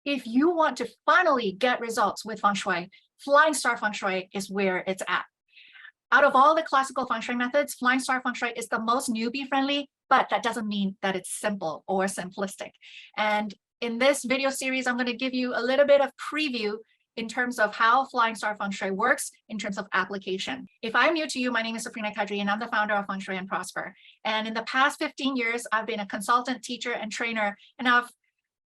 If you want to finally get results with Feng Shui, Flying Star Feng Shui is where it's at. Out of all the classical Feng Shui methods, Flying Star Feng Shui is the most newbie friendly, but that doesn't mean that it's simple or simplistic. And in this video series, I'm going to give you a little bit of preview in terms of how Flying Star Feng Shui works in terms of application. If I'm new to you, my name is Sabrina Kadri, and I'm the founder of Feng Shui and Prosper. And in the past 15 years, I've been a consultant, teacher, and trainer, and I've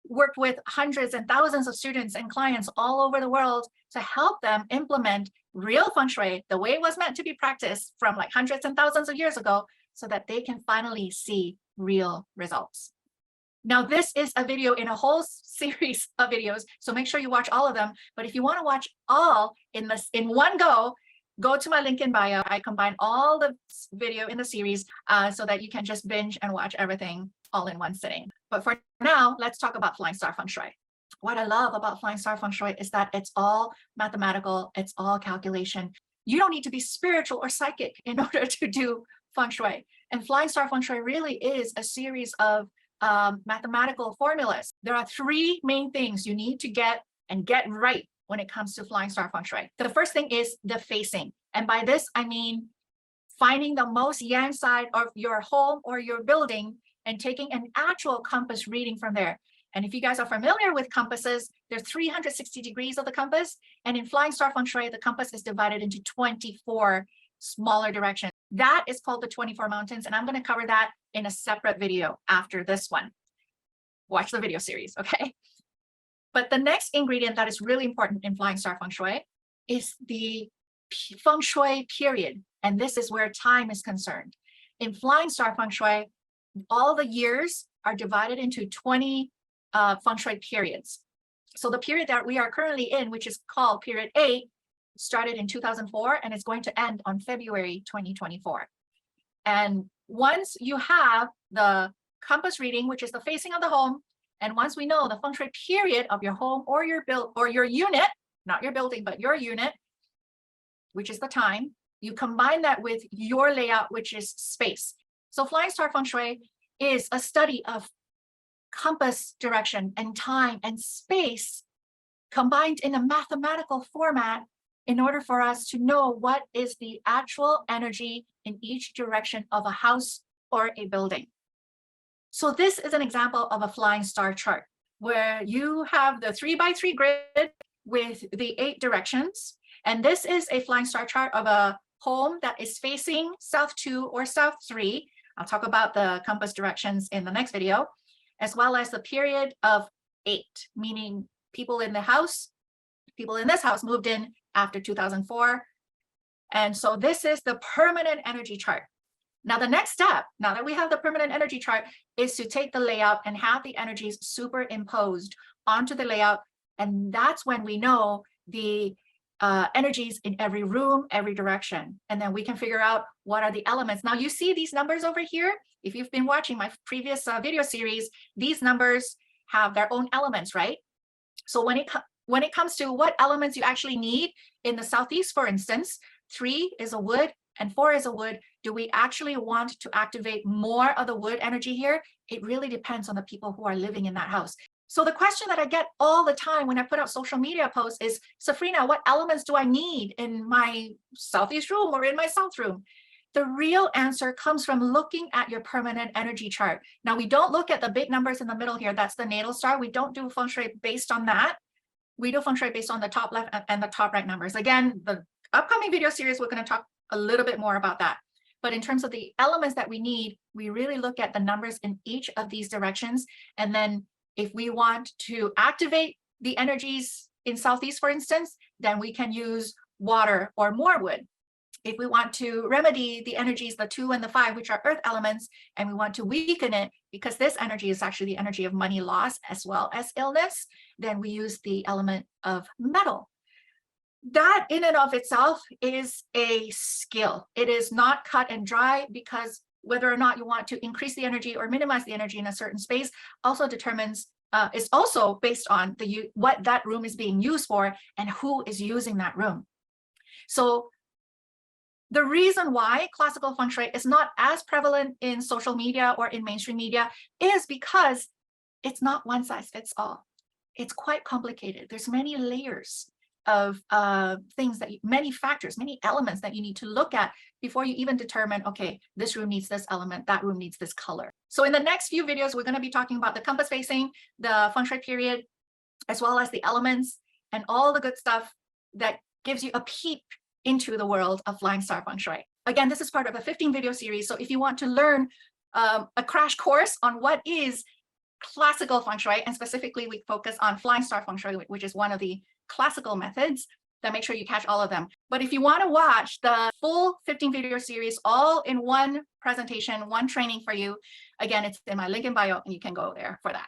worked with hundreds and thousands of students and clients all over the world to help them implement real Feng Shui the way it was meant to be practiced from like hundreds and thousands of years ago, so that they can finally see real results. Now, this is a video in a whole series of videos, so make sure you watch all of them. But if you want to watch all in one go to my link in bio. I combine all the video in the series so that you can just binge and watch everything all in one sitting. But for now, let's talk about Flying Star Feng Shui. What I love about Flying Star Feng Shui is that it's all mathematical, it's all calculation. You don't need to be spiritual or psychic in order to do Feng Shui. And Flying Star Feng Shui really is a series of mathematical formulas. There are three main things you need to get right when it comes to Flying Star Feng Shui. The first thing is the facing. And by this, I mean finding the most yang side of your home or your building and taking an actual compass reading from there. And if you guys are familiar with compasses, there's 360 degrees of the compass. And in Flying Star Feng Shui, the compass is divided into 24 smaller directions. That is called the 24 mountains. And I'm going to cover that in a separate video after this one. Watch the video series, okay? But the next ingredient that is really important in Flying Star Feng Shui is the Feng Shui period. And this is where time is concerned. In Flying Star Feng Shui, all the years are divided into 20 Feng Shui periods. So the period that we are currently in, which is called period 8, started in 2004 and is going to end on February 2024. And once you have the compass reading, which is the facing of the home, and once we know the Feng Shui period of your home or your unit, not your building, but your unit, which is the time, you combine that with your layout, which is space. So Flying Star Feng Shui is a study of compass direction and time and space combined in a mathematical format in order for us to know what is the actual energy in each direction of a house or a building. So this is an example of a Flying Star chart where you have the 3x3 grid with the 8 directions. And this is a Flying Star chart of a home that is facing south 2 or south 3. I'll talk about the compass directions in the next video, as well as the period of 8, meaning people in this house moved in after 2004. And so this is the permanent energy chart. Now, the next step, now that we have the permanent energy chart, is to take the layout and have the energies superimposed onto the layout. And that's when we know the energies in every room, every direction. And then we can figure out what are the elements. Now, you see these numbers over here. If you've been watching my previous video series, these numbers have their own elements, right? So when it comes to what elements you actually need in the Southeast, for instance, 3 is a wood and 4 is a wood. Do we actually want to activate more of the wood energy here? It really depends on the people who are living in that house. So the question that I get all the time when I put out social media posts is, Safrina, what elements do I need in my Southeast room or in my South room? The real answer comes from looking at your permanent energy chart. Now, we don't look at the big numbers in the middle here. That's the natal star. We don't do Feng Shui based on that. We do Feng Shui based on the top left and the top right numbers. Again, the upcoming video series, we're going to talk a little bit more about that. But in terms of the elements that we need, we really look at the numbers in each of these directions. And then if we want to activate the energies in Southeast, for instance, then we can use water or more wood. If we want to remedy the energies, the 2 and the 5, which are earth elements, and we want to weaken it because this energy is actually the energy of money loss as well as illness, then we use the element of metal. That in and of itself is a skill. It is not cut and dry, because whether or not you want to increase the energy or minimize the energy in a certain space also determines, is also based on what that room is being used for and who is using that room. So the reason why classical Feng Shui is not as prevalent in social media or in mainstream media is because it's not one size fits all. it's quite complicated. There's many layers of things that many factors, many elements that you need to look at before you even determine, okay, this room needs this element, that room needs this color. So in the next few videos, we're going to be talking about the compass facing, the Feng Shui period, as well as the elements and all the good stuff that gives you a peep into the world of Flying Star Feng Shui. Again, this is part of a 15 video series. So if you want to learn a crash course on what is classical Feng Shui, and specifically we focus on Flying Star Feng Shui, which is one of the classical methods, then make sure you catch all of them. But if you want to watch the full 15 video series all in one presentation, one training for you, again, it's in my link in bio, and you can go there for that.